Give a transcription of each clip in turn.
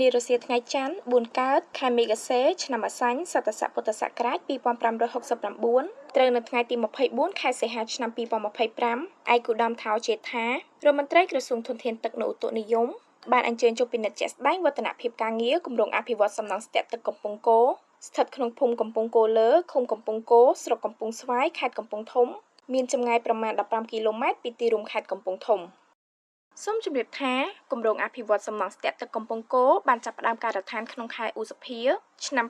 នារុស្ស៊ីថ្ងៃច័ន្ទ4កើតខែមេសាឆ្នាំអាសាញ់សតស័កពុទ្ធសករាជ2569ត្រូវនៅថ្ងៃទី24ខែសីហាឆ្នាំ2025ឯកឧត្តមថៅជេដ្ឋារដ្ឋមន្ត្រីក្រសួងធនធានទឹកនិងឧតុនិយមបានអញ្ជើញចូលពិនិត្យជាក់ស្ដែងវឌ្ឍនភាពការងារគម្រោងអភិវឌ្ឍសំណង់ស្ទាក់ទឹកកំពង់គោស្ថិតក្នុងភូមិកំពង់គោលើឃុំកំពង់គោស្រុកកំពង់ស្វាយខេត្តកំពង់ធំមានចម្ងាយប្រមាណ15គីឡូម៉ែត្រពីទីរួមខេត្តកំពង់ធំសូមជម្រាបថាគម្រោងអភិវឌ្ឍសំណង់ស្ទាក់ទឹកកំពង់គោបានចាប់ផ្ដើមការដ្ឋានក្នុងខែឧសភាឆ្នាំ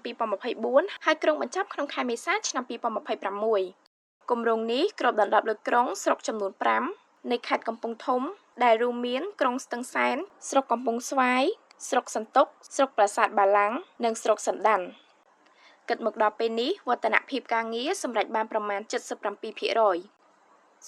2024ហើយក្រុងបញ្ចប់ក្នុងខែមេសាឆ្នាំ2026គម្រោងនេះគ្របដណ្ដប់លើក្រុងស្រុកចំនួន5នៃខេត្តកំពង់ធំដែលរួមមានក្រុងស្ទឹងសែនស្រុកកំពង់ស្វាយស្រុកសន្ទុកស្រុកប្រាសាទបាឡាំងនិងស្រុកសណ្ដាន់គិតមកដល់ពេលនេះវឌ្ឍនភាពការងារសម្រេចបានប្រមាណ 77%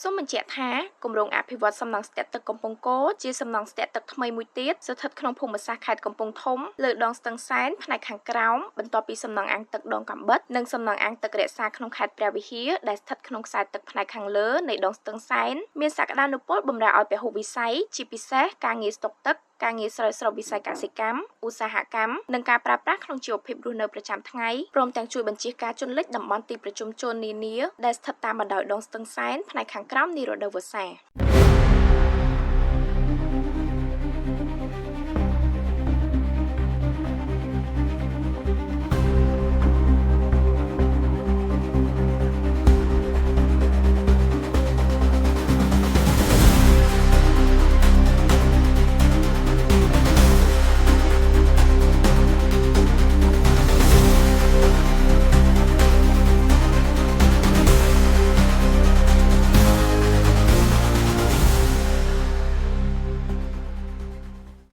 សូមបញ្ជាក់ថាគម្រោងអភិវឌ្ឍសំណង់ស្ទាក់ទឹកកំពង់គោជាសំណង់ស្ទាក់ទឹកថ្មីមួយទៀតស្ថិតក្នុងភូមិសាស្ត្រខេត្តកំពង់ធំលើដងស្ទឹងសែនផ្នែកខាងក្រោមបន្ទាប់ពីសំណង់អាងទឹកដងកាំបិតនិងសំណង់អាងទឹករក្សាក្នុងខេត្តព្រះវិហារដែលស្ថិតក្នុងខ្សែទឹកផ្នែកខាងលើនៃដងស្ទឹងសែនមានសក្តានុពលបម្រើឲ្យពហុវិស័យជាពិសេសការងារស្តុកទឹកការងារស្រោចស្រពវិស័យកសិកម្មឧស្សាហកម្មនិងការប្រើប្រាស់ក្នុងជីវភាពរស់នៅប្រចាំថ្ងៃព្រមទាំងជួយបញ្ជៀសការជន់លិចតំបន់ទីប្រជុំជននានាដែលស្ថិតតាមបណ្ដោយដងស្ទឹងសែនផ្នែកខាងក្រោមនារដូវវស្សា